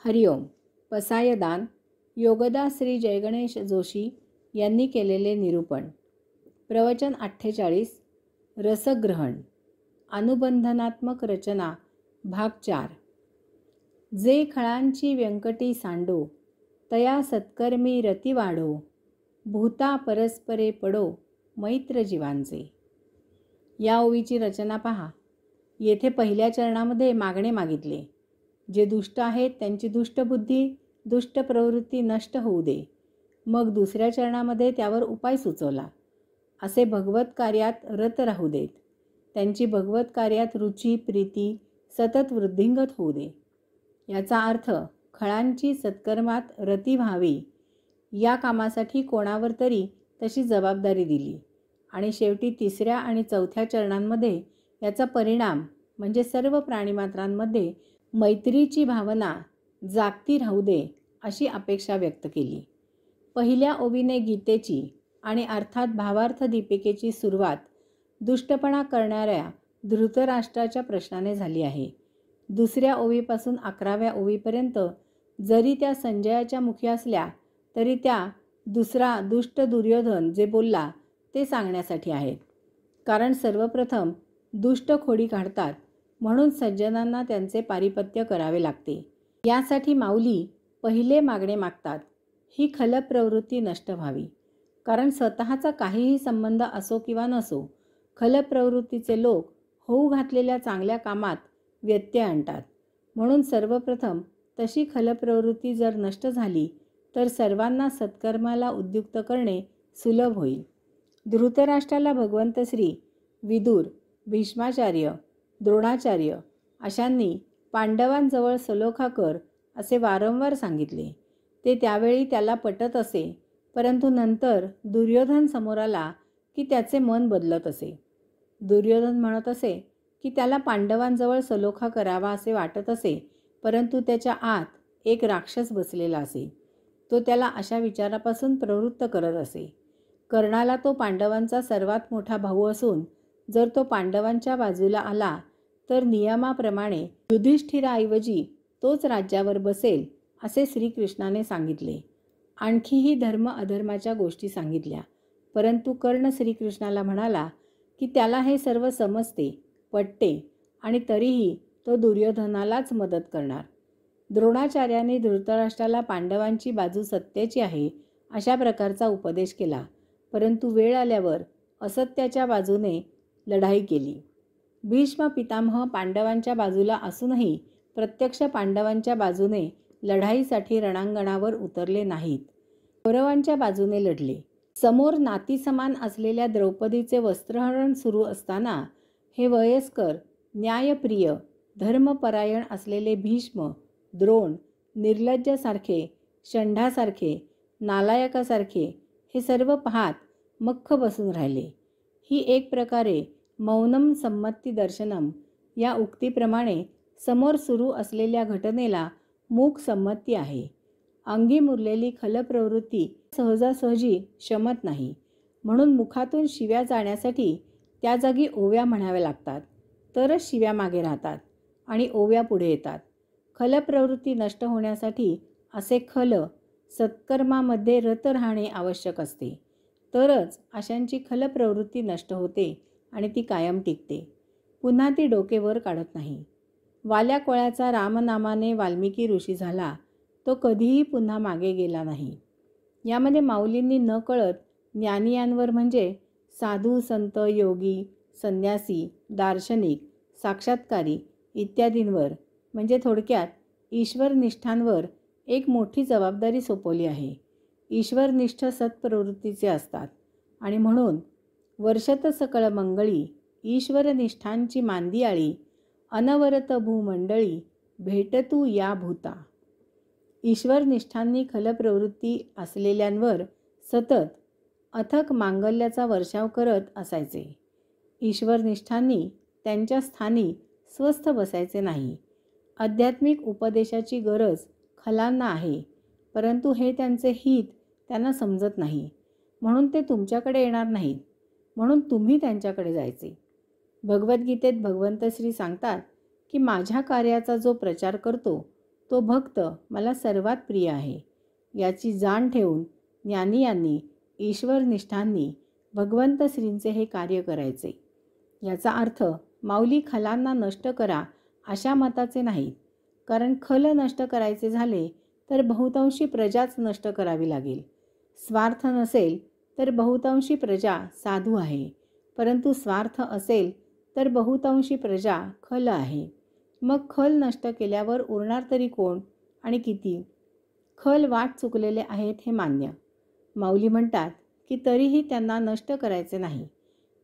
हरिओम. पसायदान योगदा श्री जयगणेश जोशी यांनी केलेले निरूपण. प्रवचन 48. रसग्रहण. अनुबंधनात्मक रचना भाग 4. जे खळांची व्यंकटी सांडो, तया सत्कर्मी रती वाढो, भूता परस्परे पडो मैत्र जीवांचे. या ओवीची रचना पहा. येथे पहिल्या चरणामध्ये मागणे मागितले. जे दुष्ट आहेत त्यांची दुष्ट बुद्धी, दुष्ट प्रवृत्ती नष्ट होऊ दे. मग दुसऱ्या चरणामध्ये त्यावर उपाय सुचवला. असे भगवत कार्यात रत राहू देत. त्यांची भगवत कार्यात रुची प्रीती सतत वृद्धिंगत होऊ दे. याचा अर्थ खळांची सत्कर्मात रती व्हावी, या कामासाठी कोणावर तरी तशी जबाबदारी दिली. आणि शेवटी तिसऱ्या आणि चौथ्या चरणांमध्ये याचा परिणाम म्हणजे सर्व प्राणीमात्रांमध्ये मैत्रीची भावना जागती राहू दे अशी अपेक्षा व्यक्त केली. पहिल्या ओवीने गीतेची आणि अर्थात भावार्थ दीपिकेची सुरुवात दुष्टपणा करणाऱ्या धृतराष्ट्राच्या प्रश्नाने झाली आहे. दुसऱ्या ओवीपासून 11व्या ओवीपर्यंत जरी त्या संजयाच्या मुखी असल्या तरी त्या दुसरा दुष्ट दुर्योधन जे बोलला ते सांगण्यासाठी आहेत. कारण सर्वप्रथम दुष्ट खोडी काढतात, म्हणून सज्जनांना त्यांचे पारिपत्य करावे लागते. यासाठी माऊली पहिले मागणे मागतात, ही खलप्रवृत्ती नष्ट व्हावी. कारण स्वतःचा काहीही संबंध असो किंवा नसो, खलप्रवृत्तीचे लोक होऊ घातलेल्या चांगल्या कामात व्यत्यय आणतात. म्हणून सर्वप्रथम तशी खलप्रवृत्ती जर नष्ट झाली तर सर्वांना सत्कर्माला उद्युक्त करणे सुलभ होईल. धृतराष्ट्राला भगवंत श्री विदुर, भीष्माचार्य, द्रोणाचार्य अशांनी पांडवांजवळ सलोखा कर असे वारंवार सांगितले. ते त्यावेळी त्याला पटत असे, परंतु नंतर दुर्योधन समोर आला की त्याचे मन बदलत असे. दुर्योधन म्हणत असे की त्याला पांडवांजवळ सलोखा करावा असे वाटत असे, परंतु त्याच्या आत एक राक्षस बसलेला असे. तो त्याला अशा विचारापासून प्रवृत्त करत असे. कर्णाला तो पांडवांचा सर्वात मोठा भाऊ असून जर तो पांडवांच्या बाजूला आला तर नियमाप्रमाणे युधिष्ठिराऐवजी तोच राज्यावर बसेल असे श्रीकृष्णाने सांगितले. आणखीही धर्म अधर्माच्या गोष्टी सांगितल्या, परंतु कर्ण श्रीकृष्णाला म्हणाला की त्याला हे सर्व समजते, पटते आणि तरीही तो दुर्योधनालाच मदत करणार. द्रोणाचार्याने धृतराष्ट्राला पांडवांची बाजू सत्याची आहे अशा प्रकारचा उपदेश केला, परंतु वेळ आल्यावर असत्याच्या बाजूने लढाई केली. भीष्म पितामह पांडवांच्या बाजूला असूनही प्रत्यक्ष पांडवांच्या बाजूने लढाईसाठी रणांगणावर उतरले नाहीत. कौरवांच्या बाजूने लढले. समोर नातीसमान असलेल्या द्रौपदीचे वस्त्रहरण सुरू असताना हे वयस्कर, न्यायप्रिय, धर्मपरायण असलेले भीष्म, द्रोण, निर्लज्जासारखे, षंढासारखे, नालायकासारखे हे सर्व पाहत मख्ख बसून राहिले. ही एक प्रकारे मौनम संमती दर्शनम या उक्तीप्रमाणे समोर सुरू असलेल्या घटनेला मूक संमती आहे. अंगी मुरलेली खलप्रवृत्ती सहजासहजी शमत नाही, म्हणून मुखातून शिव्या जाण्यासाठी त्या जागी ओव्या म्हणाव्या लागतात, तरच शिव्या मागे राहतात आणि ओव्या पुढे येतात. खलप्रवृत्ती नष्ट होण्यासाठी असे खल सत्कर्मामध्ये रत राहणे आवश्यक असते, तरच अशांची खलप्रवृत्ती नष्ट होते आणि ती कायम टिकते. पुन्हा ती डोके वर काढत नाही. वाल्या कोळ्याचा रामनामाने वाल्मिकी ऋषी झाला, तो कधीही पुन्हा मागे गेला नाही. यामध्ये माऊलींनी न कळत ज्ञानियांवर म्हणजे साधू, संत, योगी, संन्यासी, दार्शनिक, साक्षात्कारी इत्यादींवर म्हणजे थोडक्यात ईश्वरनिष्ठांवर एक मोठी जबाबदारी सोपवली आहे. ईश्वरनिष्ठ सत्प्रवृत्तीचे असतात आणि म्हणून वर्षत सकळ मंगळी ईश्वरनिष्ठांची मांदियाळी अनवरत भूमंडळी भेटतू या भूता. ईश्वरनिष्ठांनी खलप्रवृत्ती असलेल्यांवर सतत अथक मांगल्याचा वर्षाव करत असायचे. ईश्वरनिष्ठांनी त्यांच्या स्थानी स्वस्थ बसायचे नाही. आध्यात्मिक उपदेशाची गरज खलांना आहे, परंतु हे त्यांचे हित त्यांना समजत नाही, म्हणून ते तुमच्याकडे येणार नाहीत. म्हणून तुम्ही त्यांच्याकडे जायचे. भगवद्गीतेत भगवंत श्री सांगतात की माझ्या कार्याचा जो प्रचार करतो तो भक्त मला सर्वात प्रिय आहे याची जाण ठेवून ज्ञानी यांनी ईश्वरनिष्ठांनी भगवंत श्रींचे हे कार्य करायचे. याचा अर्थ माऊली खलांना नष्ट करा अशा मताचे नाहीत, कारण खल नष्ट करायचे झाले तर बहुतांशी प्रजाच नष्ट करावी लागेल. स्वार्थ नसेल तर बहुतांशी प्रजा साधू आहे, परंतु स्वार्थ असेल तर बहुतांशी प्रजा खल आहे. मग खल नष्ट केल्यावर उरणार तरी कोण आणि किती? खल वाट चुकलेले आहेत हे मान्य. माऊली म्हणतात की तरीही त्यांना नष्ट करायचे नाही.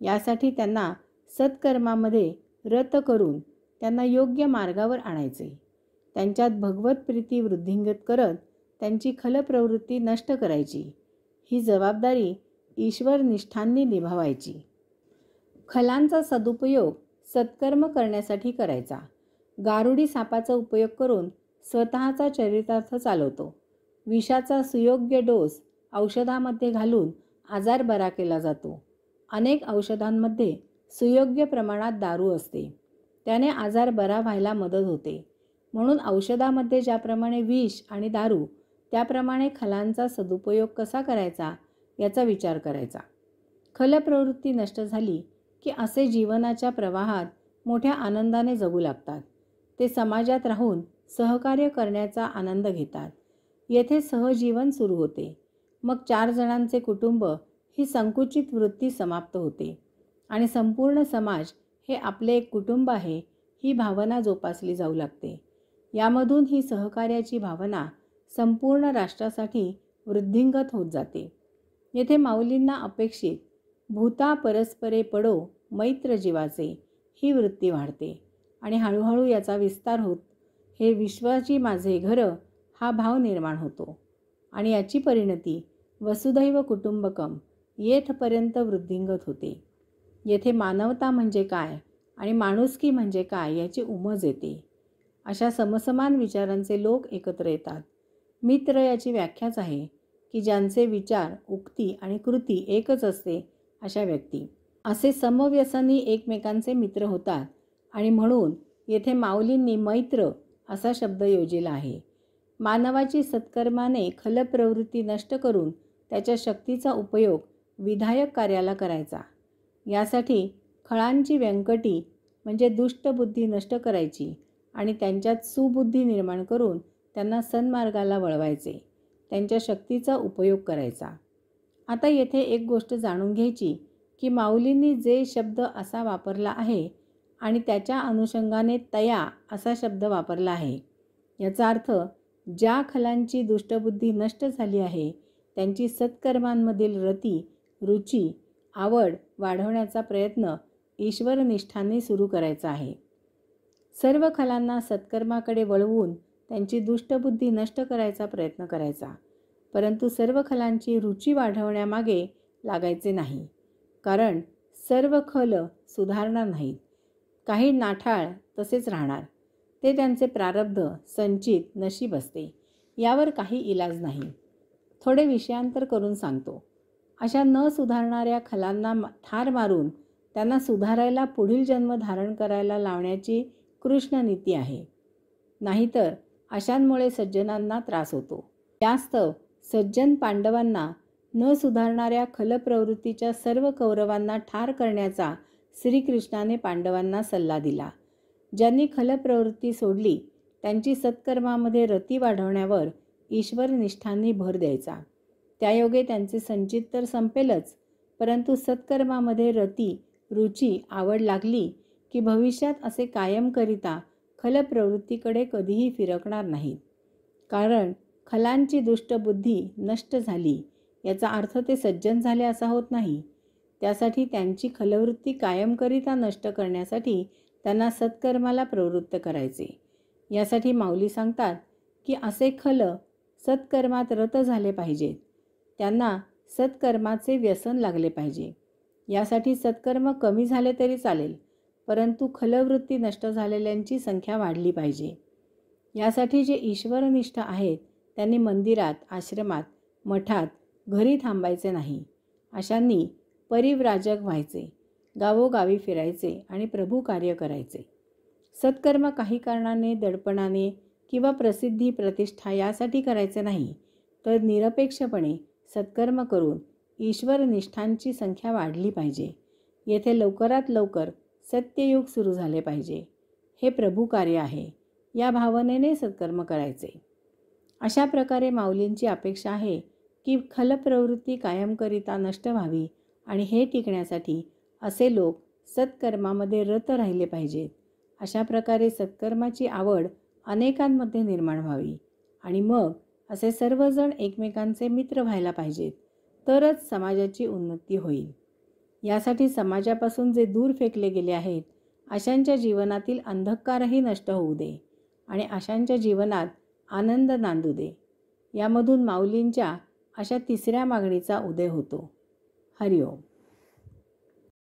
यासाठी त्यांना सत्कर्मामध्ये रत करून त्यांना योग्य मार्गावर आणायचे. त्यांच्यात भगवत प्रीती वृद्धिंगत करत त्यांची खलप्रवृत्ती नष्ट करायची. ही जबाबदारी ईश्वरनिष्ठांनी निभावायची. खलांचा सदुपयोग सत्कर्म करण्यासाठी करायचा. गारुडी सापाचा उपयोग करून स्वतःचा चरितार्थ चालवतो. विषाचा सुयोग्य डोस औषधामध्ये घालून आजार बरा केला जातो. अनेक औषधांमध्ये सुयोग्य प्रमाणात दारू असते, त्याने आजार बरा व्हायला मदत होते. म्हणून औषधामध्ये ज्याप्रमाणे विष आणि दारू, त्याप्रमाणे खलांचा सदुपयोग कसा करायचा याचा विचार करायचा. खलप्रवृत्ती नष्ट झाली की असे जीवनाच्या प्रवाहात मोठ्या आनंदाने जगू लागतात. ते समाजात राहून सहकार्य करण्याचा आनंद घेतात. येथे सहजीवन सुरू होते. मग 4 जणांचे कुटुंब ही संकुचित वृत्ती समाप्त होते आणि संपूर्ण समाज हे आपले एक कुटुंब आहे ही भावना जोपासली जाऊ लागते. यामधून ही सहकार्याची भावना संपूर्ण राष्ट्रासाठी वृद्धिंगत होत जाते. येथे माऊलींना अपेक्षित भूता परस्परे पडो मैत्र जीवाचे ही वृत्ती वाढते आणि हळूहळू याचा विस्तार होत हे विश्वाची माझे घर हा भाव निर्माण होतो आणि याची परिणती वसुधैव कुटुंबकम येथपर्यंत वृद्धिंगत होते. येथे मानवता म्हणजे काय आणि माणुसकी म्हणजे काय याची उमज येते. अशा समसमान विचारांचे लोक एकत्र येतात. मित्र याची व्याख्याच आहे की ज्यांचे विचार, उक्ती आणि कृती एकच असते अशा व्यक्ती. असे समव्यसनी एकमेकांचे मित्र होतात आणि म्हणून येथे माऊलींनी मैत्र असा शब्द योजिला आहे. मानवाची सत्कर्माने खलप्रवृत्ती नष्ट करून त्याच्या शक्तीचा उपयोग विधायक कार्याला करायचा. यासाठी खळांची व्यंकटी म्हणजे दुष्टबुद्धी नष्ट करायची आणि त्यांच्यात सुबुद्धी निर्माण करून त्यांना सन्मार्गाला वळवायचे. त्यांच्या शक्तीचा उपयोग करायचा. आता येथे एक गोष्ट जाणून घ्यायची की माऊलींनी जे शब्द असा वापरला आहे आणि त्याच्या अनुषंगाने तया असा शब्द वापरला आहे. याचा अर्थ ज्या खलांची दुष्टबुद्धी नष्ट झाली आहे त्यांची सत्कर्मांमधील रती, रुची, आवड वाढवण्याचा प्रयत्न ईश्वरनिष्ठांनी सुरू करायचा आहे. सर्व खलांना सत्कर्माकडे वळवून त्यांची दुष्टबुद्धी नष्ट करायचा प्रयत्न करायचा, परंतु सर्व खलांची रुची वाढवण्यामागे लागायचे नाही, कारण सर्व खल सुधारणार नाहीत. काही नाठाळ तसेच राहणार. ते त्यांचे प्रारब्ध, संचित, नशीब असते. यावर काही इलाज नाही. थोडे विषयांतर करून सांगतो. अशा न सुधारणाऱ्या खलांना ठार मारून त्यांना सुधारायला पुढील जन्म धारण करायला लावण्याची कृष्ण नीती आहे. नाहीतर अशांमुळे सज्जनांना त्रास होतो. यास्तव सज्जन पांडवांना न सुधारणाऱ्या खलप्रवृत्तीच्या सर्व कौरवांना ठार करण्याचा श्रीकृष्णाने पांडवांना सल्ला दिला. ज्यांनी खलप्रवृत्ती सोडली त्यांची सत्कर्मामध्ये रती वाढवण्यावर ईश्वरनिष्ठांनी भर द्यायचा. त्यायोगे त्यांचे संचित तर संपेलच, परंतु सत्कर्मामध्ये रती, रुची, आवड लागली की भविष्यात असे कायमकरिता खलप्रवृत्तीकडे कधीही फिरकणार नाहीत. कारण खलांची दुष्टबुद्धी नष्ट झाली याचा अर्थ ते सज्जन झाले असा होत नाही. त्यासाठी त्यांची खलवृत्ती कायमकरिता नष्ट करण्यासाठी त्यांना सत्कर्माला प्रवृत्त करायचे. यासाठी माऊली सांगतात की असे खल सत्कर्मात रत झाले पाहिजेत. त्यांना सत्कर्माचे व्यसन लागले पाहिजे. यासाठी सत्कर्म कमी झाले तरी चालेल, परंतु खलवृत्ती नष्ट झालेल्यांची संख्या वाढली पाहिजे. यासाठी जे ईश्वरनिष्ठ आहेत त्यांनी मंदिरात, आश्रमात, मठात, घरी थांबायचे नाही. अशांनी परिव्राजक व्हायचे, गावोगावी फिरायचे आणि प्रभू कार्य करायचे. सत्कर्म काही कारणाने, दडपणाने किंवा प्रसिद्धी प्रतिष्ठा यासाठी करायचे नाही, तर निरपेक्षपणे सत्कर्म करून ईश्वरनिष्ठांची संख्या वाढली पाहिजे. येथे लवकरात लवकर सत्ययुग सुरू झाले पाहिजे. हे प्रभू कार्य आहे. या भावनेने सत्कर्म करायचे. अशा प्रकारे माऊलींची अपेक्षा आहे की खलप्रवृत्ती कायमकरिता नष्ट व्हावी आणि हे टिकण्यासाठी असे लोक सत्कर्मामध्ये रत राहिले पाहिजेत. अशा प्रकारे सत्कर्माची आवड अनेकांमध्ये निर्माण व्हावी आणि मग असे सर्वजण एकमेकांचे मित्र व्हायला पाहिजेत, तरच समाजाची उन्नती होईल. यासाठी समाजापासून जे दूर फेकले गेले आहेत अशांच्या जीवनातील अंधकारही नष्ट होऊ दे आणि अशांच्या जीवनात आनंद नांदू दे. यामधून माऊलींच्या अशा तिसऱ्या मागणीचा उदय होतो. हरिओम.